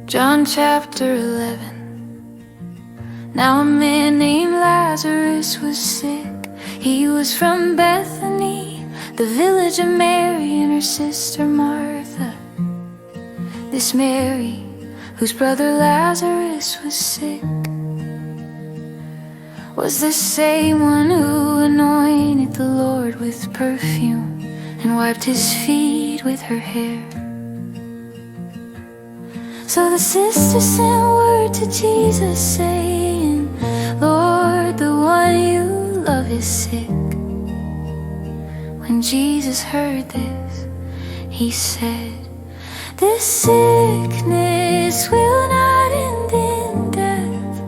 John chapter 11. Now a man named Lazarus was sick. He was from Bethany, the village of Mary and her sister Martha. This Mary, whose brother Lazarus was sick, was the same one who anointed the Lord with perfume and wiped his feet with her hair. So the sister sent word to Jesus saying, Lord, the one you love is sick. When Jesus heard this, he said, this sickness will not end in death.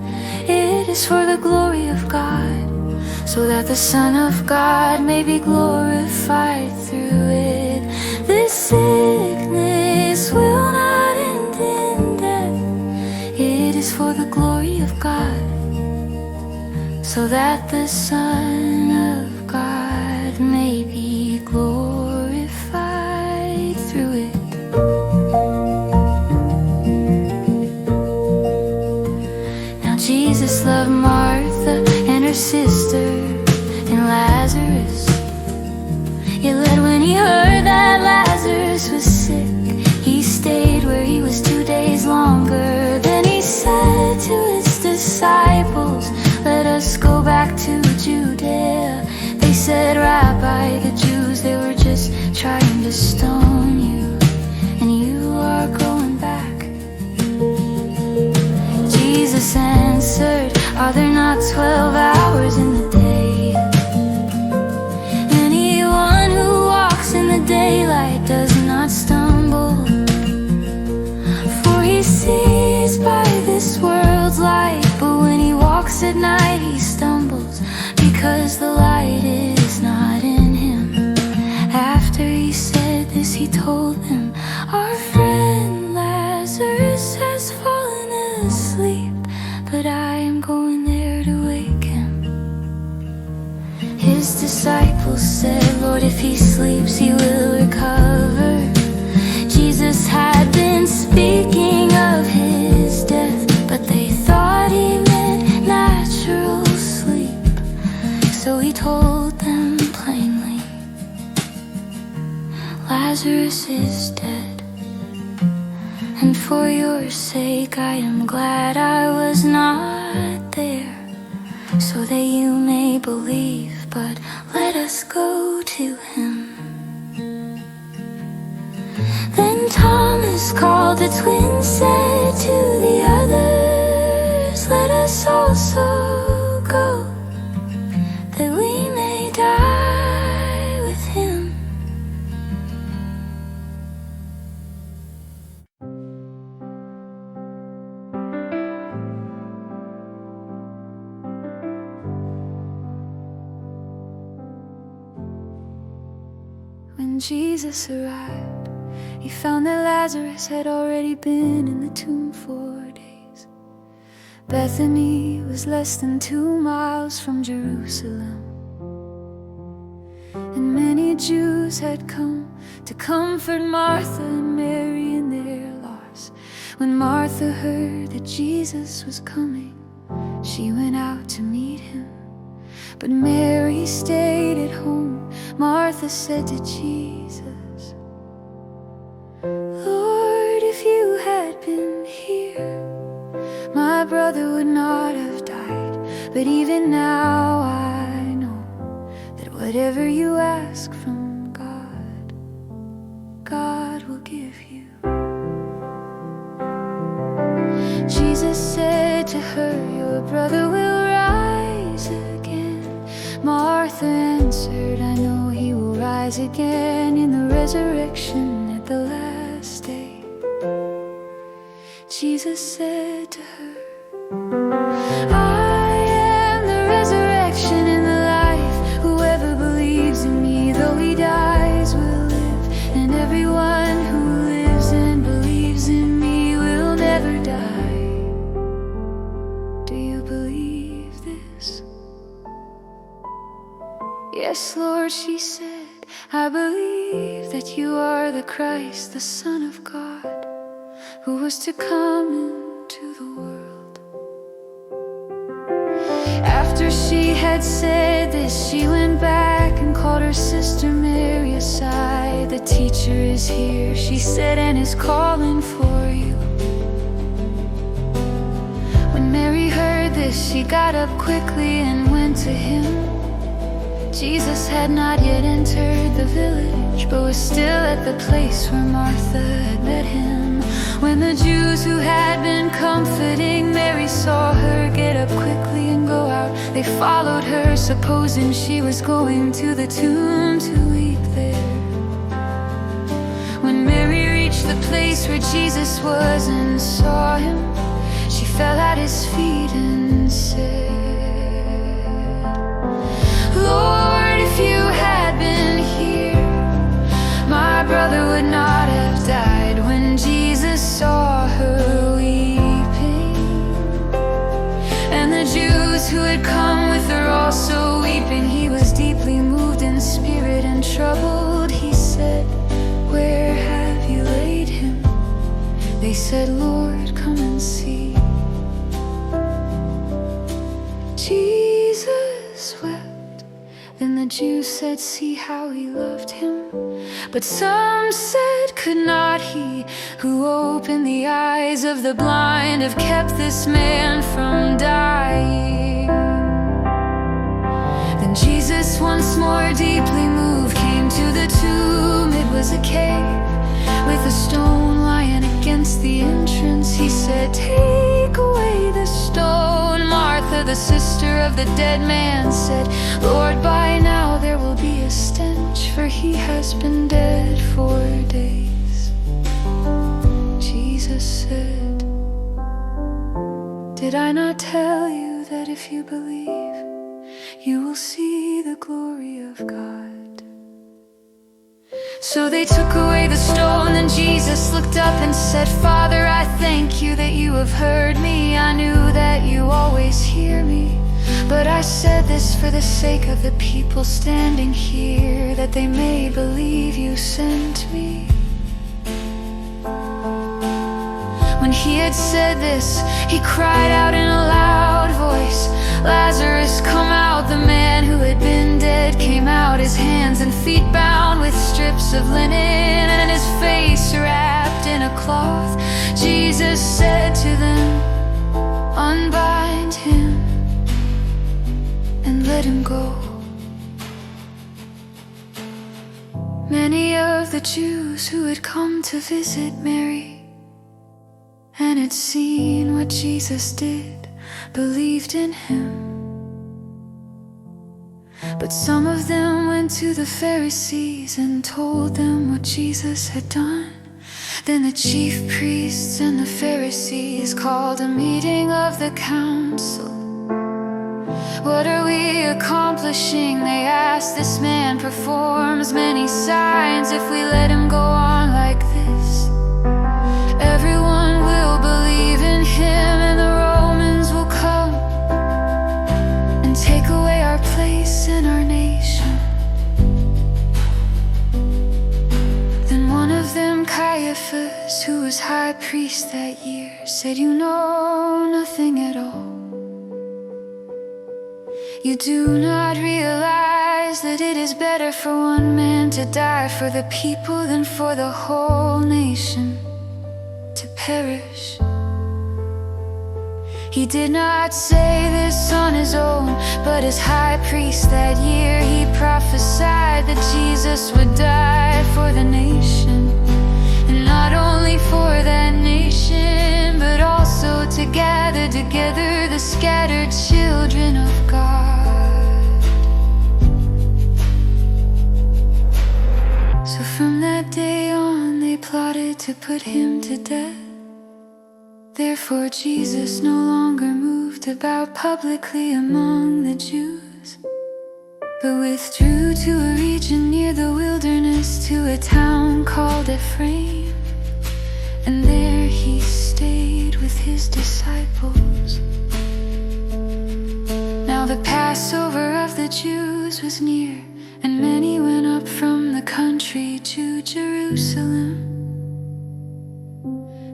It is for the glory of God, so that the Son of God may be glorified through it. This sickness will not end in death. It is for the glory of God, so that the Son of God may be glorified through it. Jesus loved Martha and her sister and Lazarus. Yet when he heard that Lazarus was sick, he stayed where he was 2 days longer. Then he said to his disciples, let us go back to Judea. They said, Rabbi, the Jews, they were just trying to stone you, and you are going back. Jesus answered, are there not 12 hours in the day? Anyone who walks in the daylight does not stumble, for he sees by this world's light. But when he walks at night, he stumbles, because the light is not in him. After he said this, he told them, our friend Lazarus has fallen asleep, but I am going there to wake him. His disciples said, Lord, if he sleeps, he will recover. Jesus had been speaking of his death, but they thought he meant natural sleep. So he told them plainly, Lazarus is dead. And for your sake I am glad I was not there, so that you may believe. But let us go to him. Then Thomas called the twin, said to the others, let us also go, that we may die with him. When Jesus arrived, he found that Lazarus had already been in the tomb 4 days. Bethany was less than 2 miles from Jerusalem, and many Jews had come to comfort Martha and Mary in their loss. When Martha heard that Jesus was coming, she went out to meet him, but Mary stayed at home. Martha said to Jesus, Lord, if you had been here, my brother would not have died. But even now I know that whatever you ask from God, God will give you. Jesus said to her, your brother will rise again. Martha answered, I know he will rise again in the resurrection at the last day. Jesus said to her, I am the resurrection and the life. Whoever believes in me, though he dies, will live. And everyone who lives and believes in me will never die. Do you believe this? Yes, Lord, she said, I believe that you are the Christ, the Son of God, who was to come into the world. After she had said this, she went back and called her sister Mary aside. "The teacher is here," she said, "and is calling for you." When Mary heard this, she got up quickly and went to him. Jesus had not yet entered the village, but was still at the place where Martha had met him. When the Jews who had been comforting Mary saw her get up quickly and go out, they followed her, supposing she was going to the tomb to weep there. When Mary reached the place where Jesus was and saw him, she fell at his feet and said, "Lord, if you had been here, my brother would not have died." When Jesus saw her weeping, and the Jews who had come with her also weeping, he was deeply moved in spirit and troubled. He said, "Where have you laid him?" They said, "Lord, come and see." Jesus wept. Then the Jews said, "See how he loved him." But some said, "Could not he who opened the eyes of the blind have kept this man from dying?" Then Jesus, once more deeply moved, came to the tomb. It was a cave with a stone lying against the entrance. He said, "Take away the stone." Martha, the sister of the dead man, said, "Lord, by now there will be a stench, for he has been dead 4 days." Jesus said, "Did I not tell you that if you believe, you will see the glory of God?" So they took away the stone, and Jesus looked up and said, "Father, I thank you that you have heard me. I knew that you always hear me, but I said this for the sake of the people standing here, that they may believe you sent me." When he had said this, he cried out in a loud voice, "Lazarus, come out." The man who had been dead came out, his hands and feet bound with strips of linen, and his face wrapped in a cloth. Jesus said to them, "Unbind him and let him go." Many of the Jews who had come to visit Mary and had seen what Jesus did believed in him. But some of them went to the Pharisees and told them what Jesus had done. Then the chief priests and the Pharisees called a meeting of the council. "What are we accomplishing?" they asked. "This man performs many signs. If we let him go on like this, everyone will believe in him, and the Romans will come and take away our place in our nation." Then one of them, Caiaphas, who was high priest that year, said, "You know nothing at all. You do not realize that it is better for one man to die for the people than for the whole nation to perish." He did not say this on his own, but as high priest that year, he prophesied that Jesus would die for the nation, and not only for that nation, but also to gather together the scattered children of God. So from that day on, they plotted to put him to death. Therefore Jesus no longer moved about publicly among the Jews, but withdrew to a region near the wilderness, to a town called Ephraim, and there he stayed with his disciples. Now the Passover of the Jews was near, and many went up from the country to Jerusalem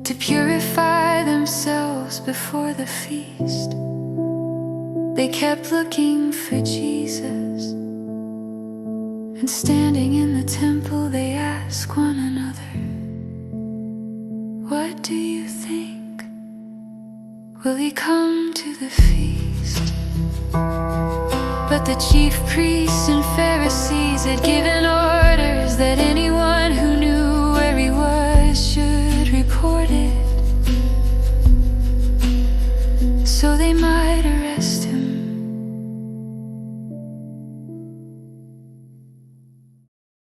to purify themselves before the feast. They kept looking for Jesus, and standing in the temple they asked one another, "What do you think? Will he come to the feast?" But the chief priests and Pharisees had given orders